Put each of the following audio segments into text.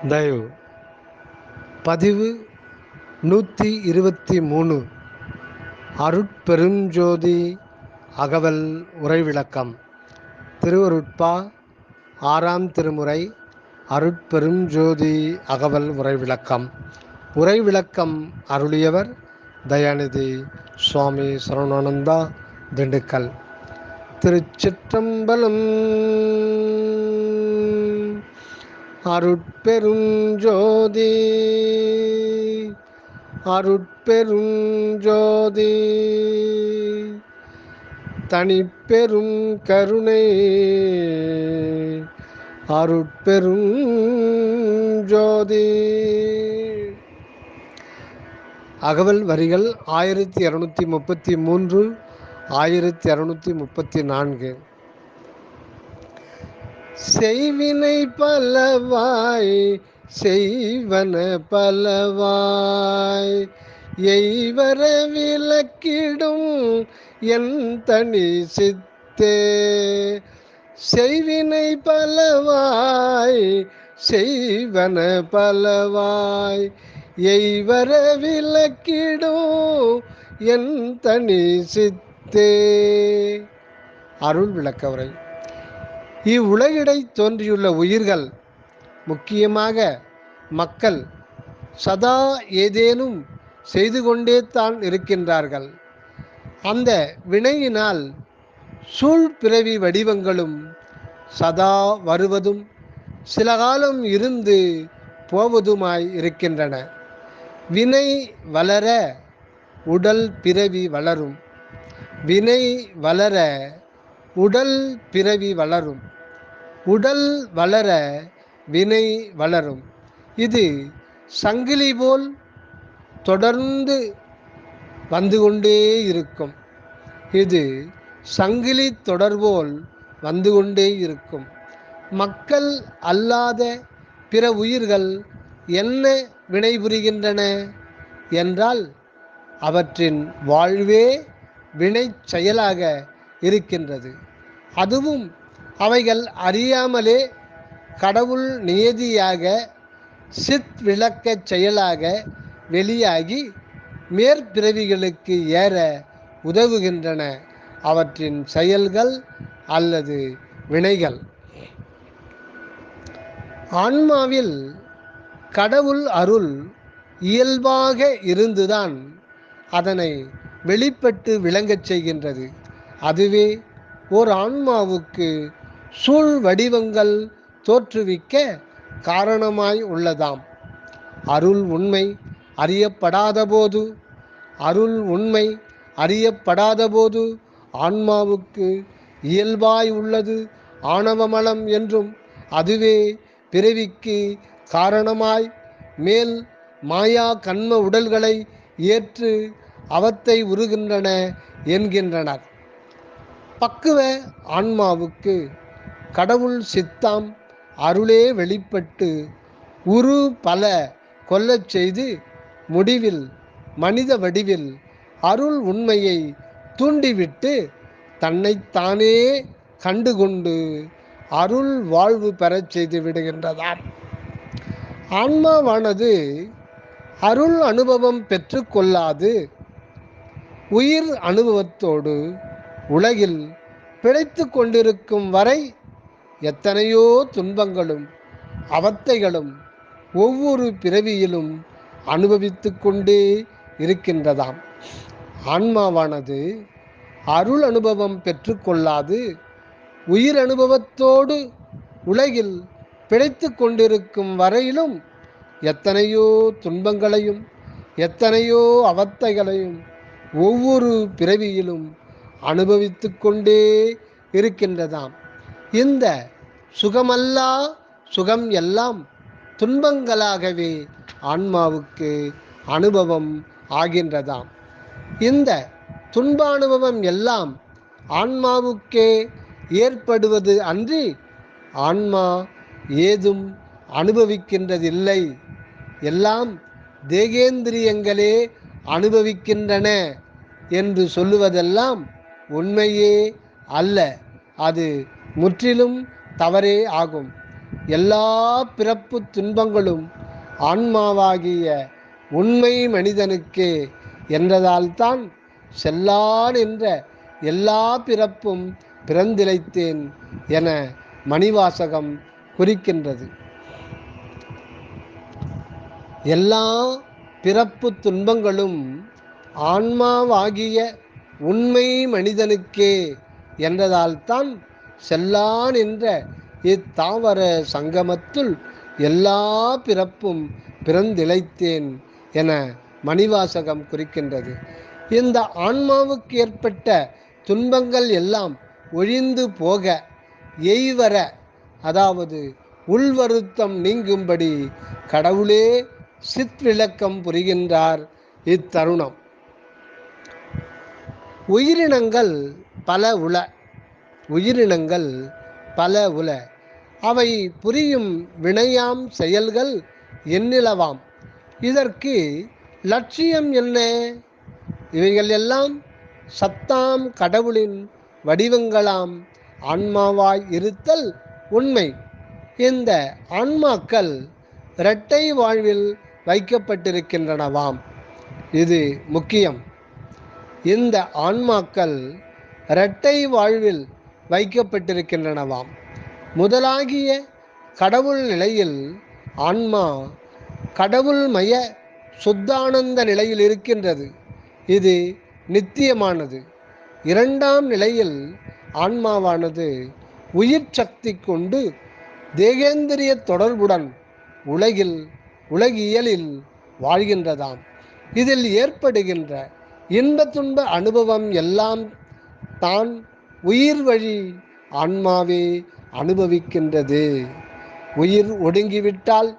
தயவு பதிவு 123 அருட்பெருஞ்சோதி அகவல் உரைவிளக்கம். திருவருட்பா 6ஆம் திருமுறை அருட்பெருஞ்சோதி அகவல் உரைவிளக்கம். உரைவிளக்கம் அருளியவர் தயாநிதி சுவாமி சரவணானந்தா, திண்டுக்கல். திருச்சிற்றம்பலம். அருட்பெருஞ்சோதி அருட்பெருஞ்சோதி தனிப்பெரும் கருணை அருட்பெருஞ்சோதி. அகவல் வரிகள் 1233 1234. செய்வினை பலவாய் செய்வன பலவாய் எய்வர விளக்கிடும் என் தனி சித்தே. செய்வினை பலவாய் செய்வன பலவாய் எய்வர விளக்கிடும் என் தனி சித்தே. அருள் விளக்க உரை. இவ்வுலகிடை தோன்றியுள்ள உயிர்கள், முக்கியமாக மக்கள், சதா ஏதேனும் செய்து கொண்டே தான் இருக்கின்றார்கள். அந்த வினையினால் சூழ்பிறவி வடிவங்களும் சதா வருவதும் சில காலம் இருந்து போவதுமாய் இருக்கின்றன. வினை வளர உடல் பிறவி வளரும். வினை வளர உடல் பிறவி வளரும். உடல் வளர வினை வளரும். இது சங்கிலி போல் தொடர்ந்து வந்து கொண்டே இருக்கும். இது சங்கிலி தொடர்போல் வந்து கொண்டே இருக்கும். மக்கள் அல்லாத பிற உயிர்கள் என்ன வினை புரிகின்றன என்றால், அவற்றின் வாழ்வே வினை செயலாக இருக்கின்றது. அதுவும் அவைகள் அறியாமலே கடவுள் நியதியாக சித் விளக்க செயலாக வெளியாகி மேற்பிறவிகளுக்கு ஏற உதவுகின்றன. அவற்றின் செயல்கள் அல்லது வினைகள். ஆன்மாவில் கடவுள் அருள் இயல்பாக இருந்துதான் அதனை வெளிப்பட்டு விளங்கச் செய்கின்றது. அதுவே ஓர் ஆன்மாவுக்கு சூழ் வடிவங்கள் தோற்றுவிக்க காரணமாய் உள்ளதாம். அருள் உண்மை அறியப்படாதபோது ஆன்மாவுக்கு இயல்பாய் உள்ளது ஆணவமலம் என்றும், அதுவே பிறவிக்கு காரணமாய் மேல் மாயா கண்ம உடல்களை ஏற்று அவத்தை உருகின்றன என்கின்றனர். பக்குவ ஆன்மாவுக்கு கடவுள் சித்தாம் அருளே வெளிப்பட்டு உரு பல கொல்லச் செய்து முடிவில் மனித வடிவில் அருள் உண்மையை தூண்டிவிட்டு தன்னைத்தானே கண்டுகொண்டு அருள் வாழ்வு பெறச் செய்து விடுகின்றதாம். ஆன்மாவானது அருள் அனுபவம் பெற்று கொள்ளாது உயிர் அனுபவத்தோடு உலகில் பிழைத்து கொண்டிருக்கும் வரை எத்தனையோ துன்பங்களும் அவத்தைகளும் ஒவ்வொரு பிறவியிலும் அனுபவித்து கொண்டே இருக்கின்றதாம். ஆன்மாவானது அருள் அனுபவம் பெற்று கொள்ளாது உயிர் அனுபவத்தோடு உலகில் பிழைத்து கொண்டிருக்கும் வரையிலும் எத்தனையோ துன்பங்களையும் எத்தனையோ அவத்தைகளையும் ஒவ்வொரு பிறவியிலும் அனுபவித்து கொண்டே இருக்கின்றதாம். இந்த சுகமல்லா சுகம் எல்லாம் துன்பங்களாகவே ஆன்மாவுக்கு அனுபவம் ஆகின்றதாம். இந்த துன்பானுபவம் எல்லாம் ஆன்மாவுக்கே ஏற்படுவது அன்றி ஆன்மா ஏதும் அனுபவிக்கின்றதில்லை. எல்லாம் தேகேந்திரியங்களே அனுபவிக்கின்றன என்று சொல்லுவதெல்லாம் உண்மையே அல்ல. அது முற்றிலும் தவறே ஆகும். எல்லா பிறப்பு துன்பங்களும் ஆன்மாவாகிய உண்மை மனிதனுக்கே என்றதால்தான் செல்லான் என்ற எல்லா பிறப்பும் பிறந்திழைத்தேன் என மணிவாசகம் குறிக்கின்றது. எல்லா பிறப்பு துன்பங்களும் ஆன்மாவாகிய உண்மை மனிதனுக்கே என்றதால்தான் செல்லான் என்ற இத்தாவர சங்கமத்துள் எல்லா பிறப்பும் பிறந்திழைத்தேன் என மணிவாசகம் குறிக்கின்றது. இந்த ஆன்மாவுக்கு ஏற்பட்ட துன்பங்கள் எல்லாம் ஒழிந்து போக எய்வர, அதாவது உள்வருத்தம் நீங்கும்படி கடவுளே சிற்விளக்கம் புரிகின்றார் இத்தருணம். உயிரினங்கள் பல உள அவை புரியும் வினையாம் செயல்கள் எண்ணிலவாம். இதற்கு லட்சியம் என்ன? இவைகள் எல்லாம் சத்தாம் கடவுளின் வடிவங்களாம் ஆன்மாவாய் இருத்தல் உண்மை. இந்த ஆன்மாக்கள் இரட்டை வாழ்வில் வைக்கப்பட்டிருக்கின்றனவாம். இது முக்கியம். இந்த ஆன்மாக்கள் இரட்டை வாழ்வில் வைக்கப்பட்டிருக்கின்றனவாம். முதலாகிய கடவுள் நிலையில் ஆன்மா கடவுள்மய சுத்தானந்த நிலையில் இருக்கின்றது. இது நித்தியமானது. இரண்டாம் நிலையில் ஆன்மாவானது உயிர் சக்தி கொண்டு தேகேந்திரிய தொடர்புடன் உலகியலில் வாழ்கின்றதாம். இதில் ஏற்படுகின்ற இன்ப துன்ப அனுபவம் எல்லாம் தான் உயிர் வழி ஆன்மாவே அனுபவிக்கின்றது. உயிர் ஒடுங்கிவிட்டால்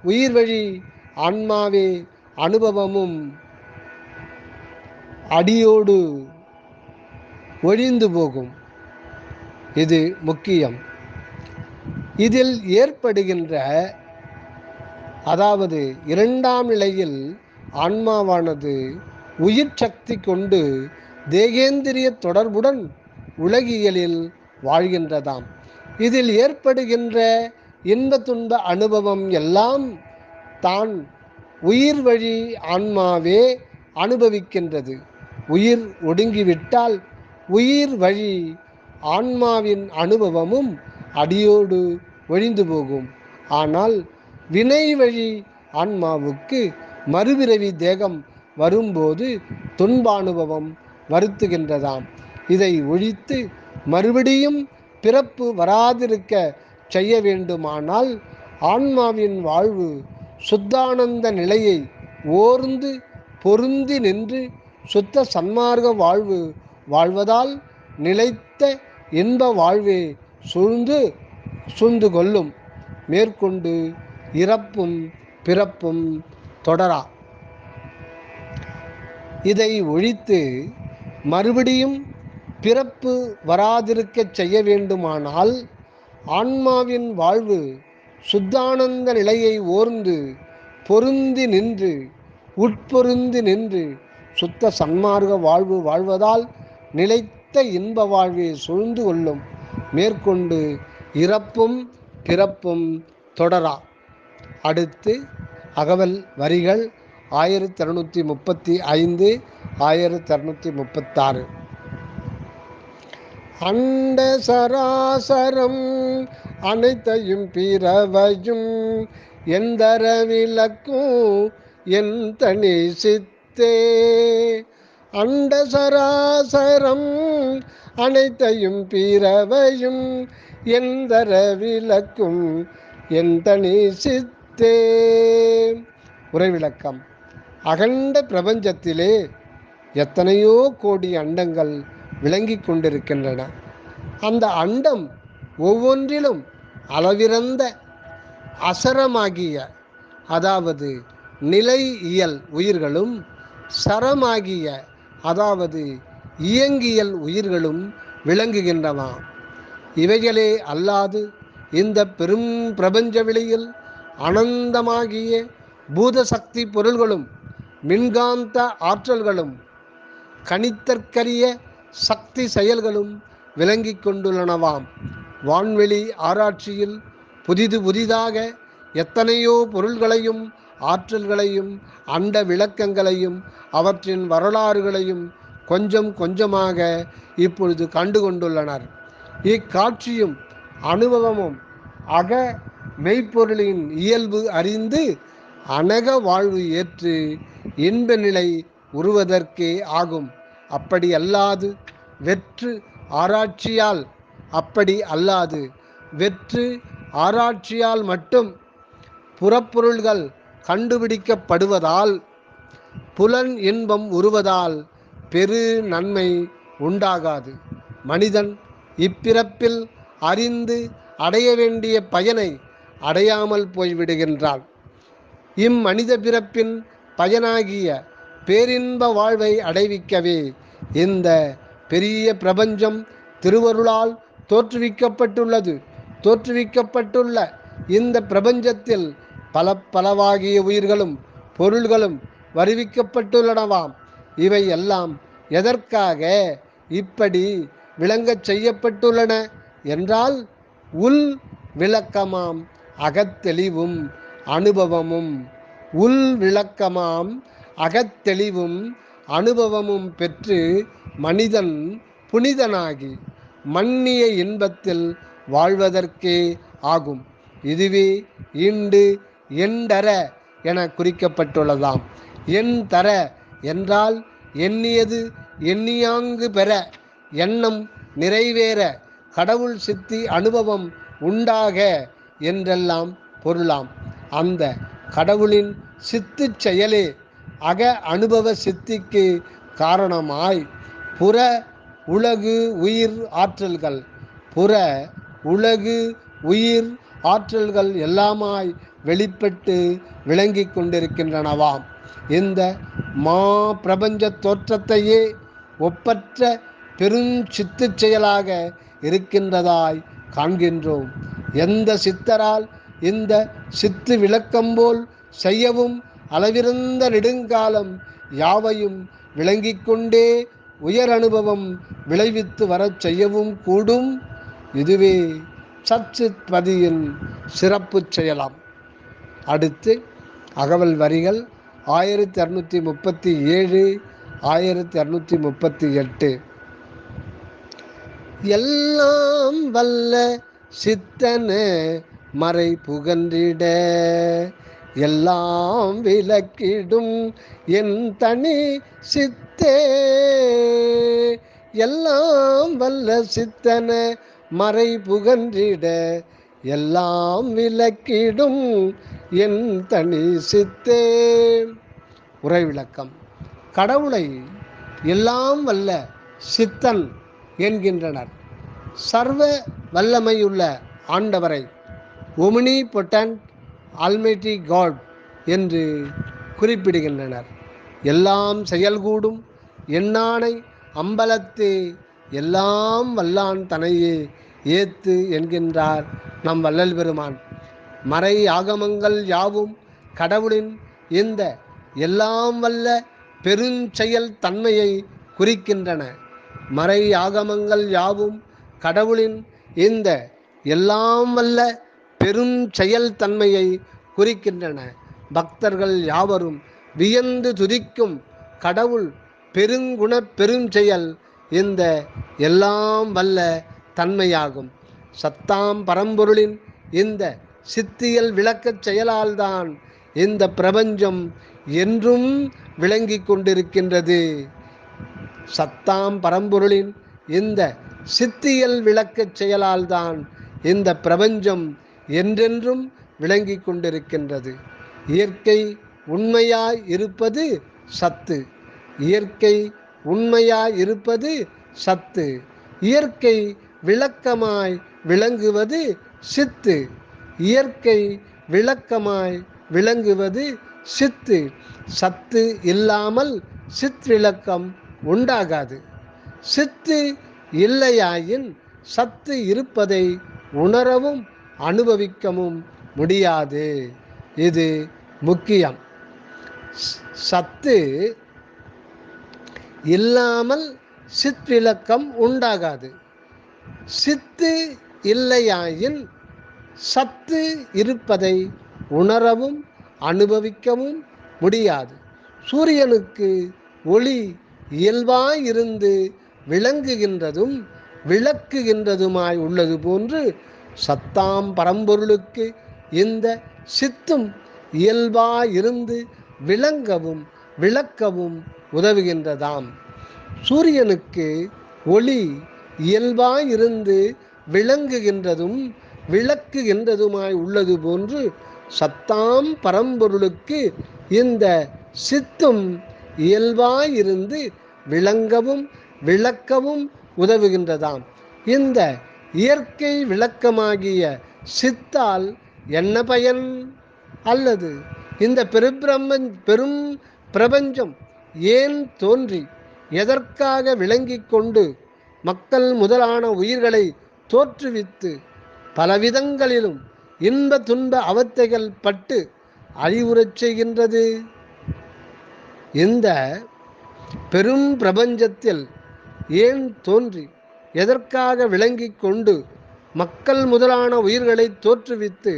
உயிர் வழி ஆன்மாவே அனுபவமும் அடியோடு ஒழிந்து போகும். இது முக்கியம். இதில் ஏற்படுகின்ற, அதாவது இரண்டாம் நிலையில் ஆன்மாவானது உயிர் சக்தி கொண்டு தேகேந்திரிய தொடர்புடன் உலகியலில் வாழ்கின்றதாம். இதில் ஏற்படுகின்ற இன்ப துன்ப அனுபவம் எல்லாம் தான் உயிர் வழி ஆன்மாவே அனுபவிக்கின்றது. உயிர் ஒடுங்கிவிட்டால் உயிர் வழி ஆன்மாவின் அனுபவமும் அடியோடு ஒழிந்து போகும். ஆனால் வினை வழி ஆன்மாவுக்கு மறுபிறவி தேகம் வரும்போது துன்பானுபவம் வருத்துகின்றதாம். இதை ஒழித்து மறுபடியும் பிறப்பு வராதிருக்க செய்ய வேண்டுமானால் ஆன்மாவின் வாழ்வு சுத்தானந்த நிலையை ஓர்ந்து பொருந்தி நின்று சுத்த சன்மார்க்க வாழ்வு வாழ்வதால் நிலைத்த இன்ப வாழ்வே சூழ்ந்து கொள்ளும். மேற்கொண்டு இறப்பும் பிறப்பும் தொடரா. இதை ஒழித்து மறுபடியும் பிறப்பு வராதிருக்க செய்ய வேண்டுமானால் ஆன்மாவின் வாழ்வு சுத்தானந்த நிலையை ஓர்ந்து பொருந்தி நின்று உட்பொருந்தி நின்று சுத்த சன்மார்க்க வாழ்வு வாழ்வதால் நிலைத்த இன்ப வாழ்வை சூழ்ந்து கொள்ளும். மேற்கொண்டு இறப்பும் பிறப்பும் தொடரா. அடுத்து அகவல் வரிகள் 1635 1636. அண்ட சராசரம் அனைத்தையும் பிறவையும் எந்தர விளக்கும் என் தனி சித்தே. அண்ட சராசரம் அனைத்தையும் பிறவையும் எந்தர விளக்கும் என் தனி சித்தே. உரைவிளக்கம். அகண்ட பிரபஞ்சத்திலே எத்தனையோ கோடி அண்டங்கள் விளங்கி கொண்டிருக்கின்றன. அந்த அண்டம் ஒவ்வொன்றிலும் அளவிறந்த அசரமாகிய, அதாவது நிலை இயல் உயிர்களும் சரமாகிய, அதாவது இயங்கியல் உயிர்களும் விளங்குகின்றன. இவைகளே அல்லாது இந்த பெரும் பிரபஞ்ச வெளியில் அனந்தமாகிய பூதசக்தி பொருள்களும் மின்காந்த ஆற்றல்களும் கணித்தற்கரிய சக்தி செயல்களும் விளங்கி கொண்டுள்ளனவாம். வான்வெளி ஆராய்ச்சியில் புதிதாக எத்தனையோ பொருள்களையும் ஆற்றல்களையும் அண்ட விளக்கங்களையும் அவற்றின் வரலாறுகளையும் கொஞ்சம் கொஞ்சமாக இப்பொழுது கண்டு கொண்டுள்ளனர். இக்காட்சியும் அனுபவமும் அக மெய்ப்பொருளின் இயல்பு அறிந்து அனக வாழ்வு ஏற்று இன்ப நிலை உருவதற்கே ஆகும். அப்படி அல்லாது வெற்று ஆராய்ச்சியால் மட்டும் புறப்பொருள்கள் கண்டுபிடிக்கப்படுவதால் புலன் இன்பம் உருவதால் பெரு நன்மை உண்டாகாது. மனிதன் இப்பிறப்பில் அறிந்து அடைய வேண்டிய பயனை அடையாமல் போய்விடுகின்றான். இம்மனித பிறப்பின் பயனாகிய பேரின்ப வாழ்வை அடைவிக்கவே இந்த பெரிய பிரபஞ்சம் திருவருளால் தோற்றுவிக்கப்பட்டுள்ள இந்த பிரபஞ்சத்தில் பலவாகிய உயிர்களும் பொருள்களும் வருவிக்கப்பட்டுள்ளனவாம். இவை எல்லாம் எதற்காக இப்படி விளங்கச் செய்யப்பட்டுள்ளன என்றால், உள் விளக்கமாம் அகத்தெளிவும் அனுபவமும் பெற்று மனிதன் புனிதனாகி மன்னிய இன்பத்தில் வாழ்வதற்கே ஆகும். இதுவே ஈண்டு எண்டற என குறிக்கப்பட்டுள்ளதாம். எண் தர என்றால் எண்ணியது எண்ணியாங்கு பெற, எண்ணம் நிறைவேற, கடவுள் சித்தி அனுபவம் உண்டாக என்றெல்லாம் பொருளாம். அந்த கடவுளின் சித்து செயலே அக அனுபவ சித்திக்கு காரணமாய் புற உலகு உயிர் ஆற்றல்கள் எல்லாமாய் வெளிப்பட்டு விளங்கி கொண்டிருக்கின்றனவாம். இந்த மா பிரபஞ்ச தோற்றத்தையே ஒப்பற்ற பெருஞ்சித்து செயலாக இருக்கின்றதாய் காண்கின்றோம். எந்த சித்தரால் இந்த சித்து விளக்கம்போல் செய்யவும் அளவிருந்த நெடுங்காலம் யாவையும் விளங்கிக் கொண்டே உயர் அனுபவம் விளைவித்து வரச் செய்யவும் கூடும். இதுவே சச்சித் பதியின் சிறப்பு செயலாம். அடுத்து அகவல் வரிகள் 1637 1638. எல்லாம் வல்ல சித்தன மறை புகன்றிட எல்லாம் விளக்கிடும் என் தனி சித்தே. எல்லாம் வல்ல சித்தன மறை புகன்றிட எல்லாம் விளக்கிடும் என் தனி சித்தே. உரை விளக்கம். கடவுளை எல்லாம் வல்ல சித்தன் என்கின்றனர். சர்வ வல்லமையுள்ள ஆண்டவரை ஒமினிபொட்டன்ட் ஆல்மைட்டி காட் என்று குறிப்பிடுகின்றனர். எல்லாம் செயல்கூடும் எண்ணானை அம்பலத்தே எல்லாம் வல்லான் தனையே ஏத்து என்கின்றார் நம் வள்ளல் பெருமான். மறை ஆகமங்கள் யாவும் கடவுளின் இந்த எல்லாம் வல்ல பெருஞ்செயல் தன்மையை குறிக்கின்றன. மறை ஆகமங்கள் யாவும் கடவுளின் இந்த எல்லாம் வல்ல பெருஞ்செயல் தன்மையை குறிக்கின்றன. பக்தர்கள் யாவரும் வியந்து துதிக்கும் கடவுள் பெருங்குண பெருஞ்செயல் இந்த எல்லாம் வல்ல தன்மையாகும். சத்தாம் பரம்பொருளின் இந்த சித்தியல் விளக்கச் செயலால்தான் இந்த பிரபஞ்சம் என்றும் விளங்கி கொண்டிருக்கின்றது. சத்தாம் பரம்பொருளின் இந்த சித்தியல் விளக்கச் செயலால்தான் இந்த பிரபஞ்சம் என்றென்றும் விளங்கி கொண்டிருக்கின்றது. இயற்கை உண்மையாய் இருப்பது சத்து. இயற்கை உண்மையாய் இருப்பது சத்து. இயற்கை விளக்கமாய் விளங்குவது சித்து. இயற்கை விளக்கமாய் விளங்குவது சித்து. சத்து இல்லாமல் சித் விளக்கம் உண்டாகாது. சித்து இல்லையாயின் சத்து இருப்பதை உணரவும் அனுபவிக்கவும் முடியாது. இது முக்கியம். சத்து இல்லாமல் சித் விளக்கம் உண்டாகாது. சித்து இல்லையாயின் சத்து இருப்பதை உணரவும் அனுபவிக்கவும் முடியாது. சூரியனுக்கு ஒளி இயல்பாயிருந்து விளங்குகின்றதும் விளக்குகின்றதுமாய் உள்ளது போன்று சத்தாம் பரம்பொருளுக்கு இந்த சித்தும் இயல்பாயிருந்து விளங்கவும் விளக்கவும் உதவுகின்றதாம். சூரியனுக்கு ஒளி இயல்பாயிருந்து விளங்குகின்றதும் விளக்குகின்றதுமாய் உள்ளது போன்று சத்தாம் பரம்பொருளுக்கு இந்த சித்தும் இயல்பாயிருந்து விளங்கவும் விளக்கவும் உதவுகின்றதாம். இந்த இயற்கை விளக்கமாகிய சித்தால் என்ன பயன்? அல்லது இந்த பெரும் பிரபஞ்சம் ஏன் தோன்றி எதற்காக விளங்கிக் கொண்டு மக்கள் முதலான உயிர்களை தோற்றுவித்து பலவிதங்களிலும் இன்ப துன்ப அவத்தைகள் பட்டு அழிவுறச் செய்கின்றது? இந்த பெரும் பிரபஞ்சத்தில் ஏன் தோன்றி எதற்காக விளங்கிக் கொண்டு மக்கள் முதலான உயிர்களை தோற்றுவித்து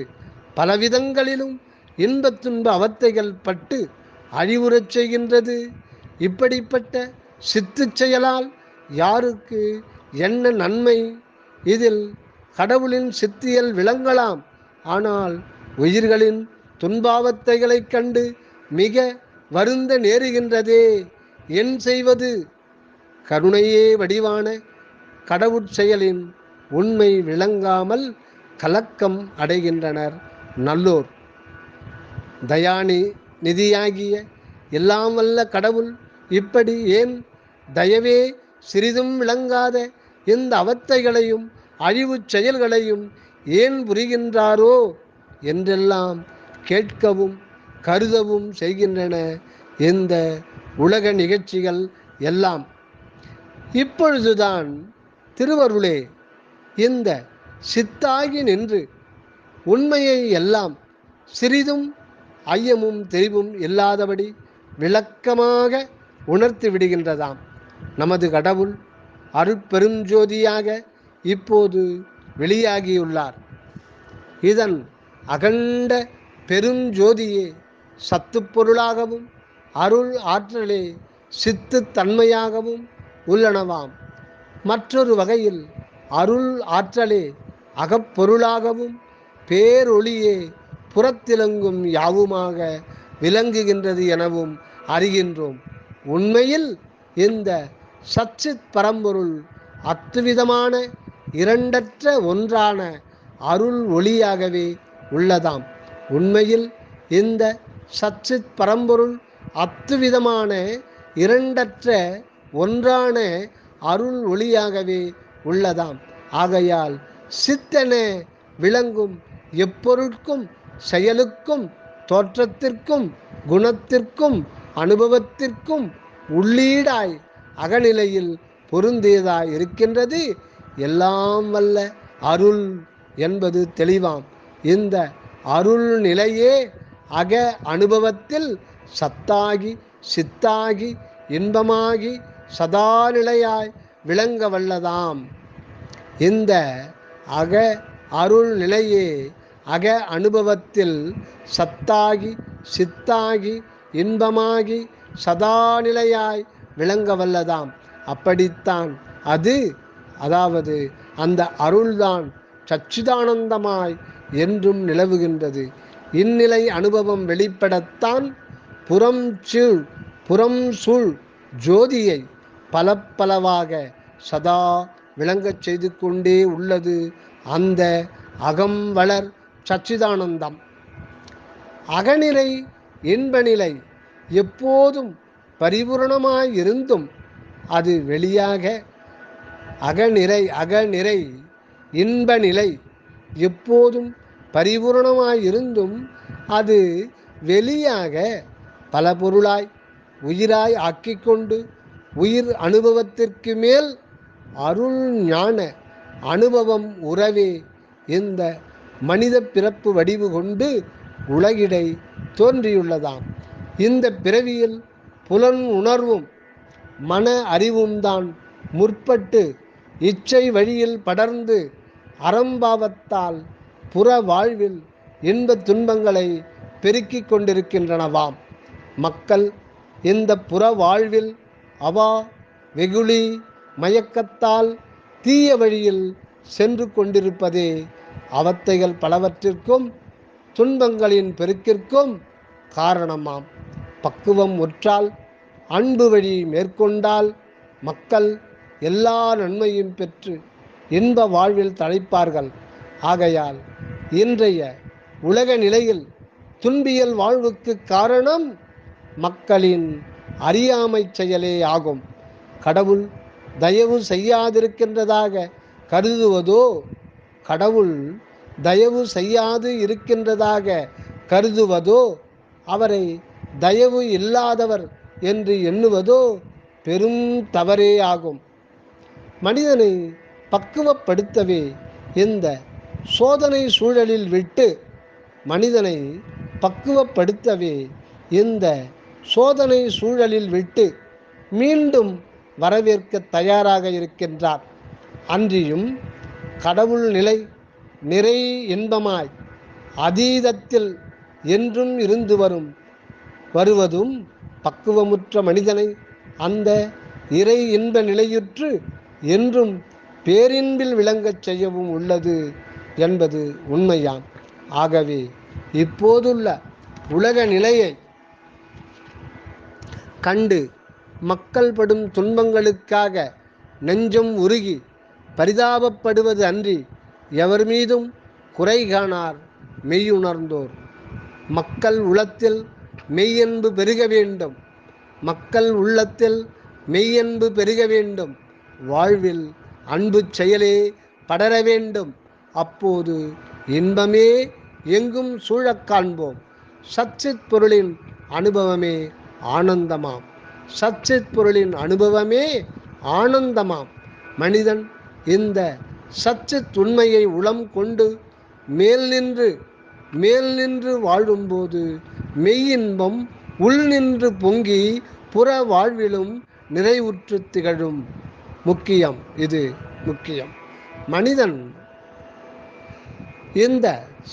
பலவிதங்களிலும் இன்ப துன்ப அவத்தைகள் பட்டு அழிவுறச் செய்கின்றது? இப்படிப்பட்ட சித்து செயலால் யாருக்கு என்ன நன்மை? இதில் கடவுளின் சித்தியல் விளங்கலாம். ஆனால் உயிர்களின் துன்பாவத்தைகளைக் கண்டு மிக வருந்த நேருகின்றதே. என் செய்வது? கருணையே வடிவான கடவுட்செயலின் உண்மை விளங்காமல் கலக்கம் அடைகின்றனர் நல்லோர். நிதியாகிய எல்லாம் வல்ல கடவுள் இப்படி ஏன் தயவே சிறிதும் விளங்காத இந்த அவத்தைகளையும் அழிவு செயல்களையும் ஏன் புரிகின்றாரோ என்றெல்லாம் கேட்கவும் கருதவும் செய்கின்றன இந்த உலக நிகழ்ச்சிகள் எல்லாம். இப்பொழுதுதான் திருவருளே இந்த சித்தாகி நின்று உண்மையை எல்லாம் சிறிதும் ஐயமும் தெரிவும் இல்லாதபடி விளக்கமாக உணர்த்தி விடுகின்றதாம். நமது கடவுள் அருட்பெருஞ்சோதியாக இப்போது வெளியாகியுள்ளார். இதன் அகண்ட பெருஞ்சோதியே சத்து பொருளாகவும் அருள் ஆற்றலே சித்து தன்மையாகவும் உள்ளனவாம். மற்றொரு வகையில் அருள் ஆற்றலே அகப்பொருளாகவும் பேரொளியே புறத்திலங்கும் யாவுமாக விளங்குகின்றது எனவும் அறிகின்றோம். உண்மையில் இந்த சச்சித் பரம்பொருள் அத்துவிதமான இரண்டற்ற ஒன்றான அருள் ஒளியாகவே உள்ளதாம். உண்மையில் இந்த சச்சித் பரம்பொருள் அத்துவிதமான இரண்டற்ற ஒன்றான அருள் ஒளியாகவே உள்ளதாம். ஆகையால் சித்தென விளங்கும் எப்பொருட்கும் செயலுக்கும் தோற்றத்திற்கும் குணத்திற்கும் அனுபவத்திற்கும் உள்ளீடாய் அகநிலையில் பொருந்தியதாய் இருக்கின்றது எல்லாம் வல்ல அருள் என்பது தெளிவாம். இந்த அருள் நிலையே அக அனுபவத்தில் சத்தாகி சித்தாகி இன்பமாகி சதாநிலையாய் விளங்க வல்லதாம். இந்த அக அருள் நிலையே அக அனுபவத்தில் சத்தாகி சித்தாகி இன்பமாகி சதாநிலையாய் விளங்க வல்லதாம். அப்படித்தான் அது, அதாவது அந்த அருள்தான் சச்சிதானந்தமாய் என்றும் நிலவுகின்றது. இந்நிலை அனுபவம் வெளிப்படத்தான் புறம் சூழ் ஜோதியை பலப்பலவாக சதா விளங்கச் செய்து கொண்டே உள்ளது அந்த அகம் வளர் சச்சிதானந்தம். அகநிலை இன்பநிலை எப்போதும் பரிபூரணமாயிருந்தும் அது வெளியாக அகநிறை இன்பநிலை எப்போதும் பரிபூரணமாயிருந்தும் அது வெளியாக பல பொருளாய் உயிராய் ஆக்கிக்கொண்டு உயிர் அனுபவத்திற்கு மேல் அருள் ஞான அனுபவம் உறவே இந்த மனித பிறப்பு வடிவு கொண்டு உலகிடை தோன்றியுள்ளதாம். இந்த பிறவியில் புலன் உணர்வும் மன அறிவும் தான் முற்பட்டு இச்சை வழியில் படர்ந்து அறம்பாவத்தால் புற வாழ்வில் இன்ப துன்பங்களை பெருக்கிக் கொண்டிருக்கின்றனவாம். மக்கள் இந்த புற வாழ்வில் அவா வெகுளி மயக்கத்தால் தீய வழியில் சென்று கொண்டிருப்பதே அவத்தைகள் பலவற்றிற்கும் துன்பங்களின் பெருக்கிற்கும் காரணமாம். பக்குவம் உற்றால் அன்பு வழி மேற்கொண்டால் மக்கள் எல்லா நன்மையும் பெற்று இன்ப வாழ்வில் தழைப்பார்கள். ஆகையால் இன்றைய உலக நிலையில் துன்பியல் வாழ்வுக்கு காரணம் மக்களின் அறியாமை செயலே ஆகும். கடவுள் தயவு செய்யாதிருக்கின்றதாக கருதுவதோ கடவுள் தயவு செய்யாது இருக்கின்றதாக கருதுவதோ அவரை தயவு இல்லாதவர் என்று எண்ணுவதோ பெரும் தவறே ஆகும். மனிதனை பக்குவப்படுத்தவே இந்த சோதனை சூழலில் விட்டு மனிதனை பக்குவப்படுத்தவே இந்த சோதனை சூழலில் விட்டு மீண்டும் வரவேற்க தயாராக இருக்கின்றார். அன்றியும் கடவுள் நிலை நிறை இன்பமாய் அதீதத்தில் என்றும் இருந்து வருவதும் பக்குவமுற்ற மனிதனை அந்த இறை இன்ப நிலையுற்று என்றும் பேரின்பில் விளங்கச் செய்யவும் உள்ளது என்பது உண்மையாம். ஆகவே இப்போதுள்ள உலக நிலையை கண்டு மக்கள் படும் துன்பங்களுக்காக நெஞ்சம் உருகி பரிதாபப்படுவது அன்றி எவர் மீதும் குறை காணார் மெய்யுணர்ந்தோர். மக்கள் உள்ளத்தில் மெய்யன்பு பெருக வேண்டும். மக்கள் உள்ளத்தில் மெய்யன்பு பெருக வேண்டும். வாழ்வில் அன்பு செயலே படர வேண்டும். அப்போது இன்பமே எங்கும் சூழக் காண்போம். சச்சித் பொருளின் அனுபவமே ஆனந்தமாம். சச்சித் பொருளின் அனுபவமே ஆனந்தமாம். மனிதன் இந்த சச்சித் உண்மையை உளம் கொண்டு மேல் நின்று வாழும்போது மெய்யின்பம் உள் நின்று பொங்கி புற வாழ்விலும் நிறைவுற்று திகழும். இது முக்கியம். மனிதன் இந்த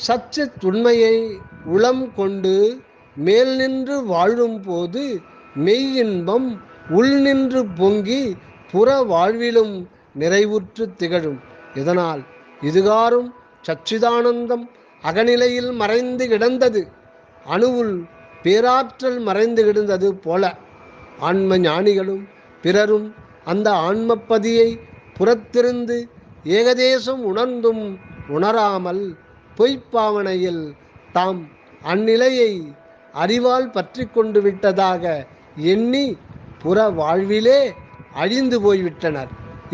சச்சித் உண்மையை உளம் கொண்டு மேல் நின்று வாழும் போது மெய்யின்பம் உள் நின்று பொங்கி புற வாழ்விலும் நிறைவுற்று திகழும். இதனால் இதுகாரும் சச்சிதானந்தம் அகநிலையில் மறைந்து கிடந்தது அணுவுள் பேராற்றல் மறைந்து கிடந்தது போல ஆன்ம ஞானிகளும் பிறரும் அந்த ஆன்மப்பதியை புறத்திருந்து ஏகதேசம் உணர்ந்தும் உணராமல் பொய்ப்பாவனையில் தாம் அந்நிலையை அறிவால் பற்றி கொண்டு விட்டதாக எண்ணி புற வாழ்விலே அழிந்து போய்விட்டனர்.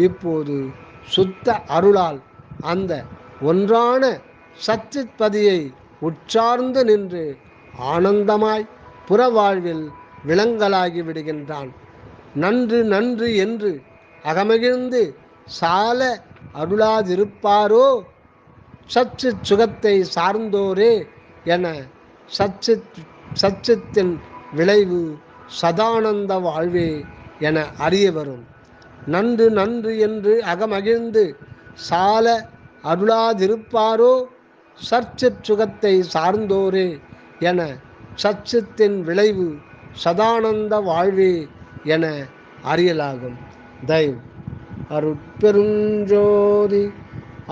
இப்போது சுத்த அருளால் அந்த ஒன்றான சச்சித் பதியை உற்சார்ந்து நின்று ஆனந்தமாய் புற வாழ்வில் விளங்கலாகி விடுகின்றான். நன்று நன்று என்று அகமகிழ்ந்து சால அருளாதிருப்பாரோ சச்சித் சுகத்தை சார்ந்தோரே என சச்சித்தின் விளைவு சதானந்த வாழ்வே என அறிய வரும். நன்று நன்று என்று அகமகிழ்ந்து சால அருளாதிருப்பாரோ சச்சித் சுகத்தை சார்ந்தோரே என சச்சித்தின் விளைவு சதானந்த வாழ்வே என அறியலாகும். தயவு அருட்பெருஞ்சோதி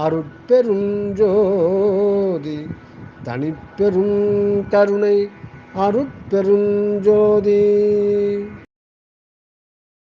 அருட்பெருஞ்சோதி தனிப்பெரும் கருணை அருட்பெருஞ்சோதி.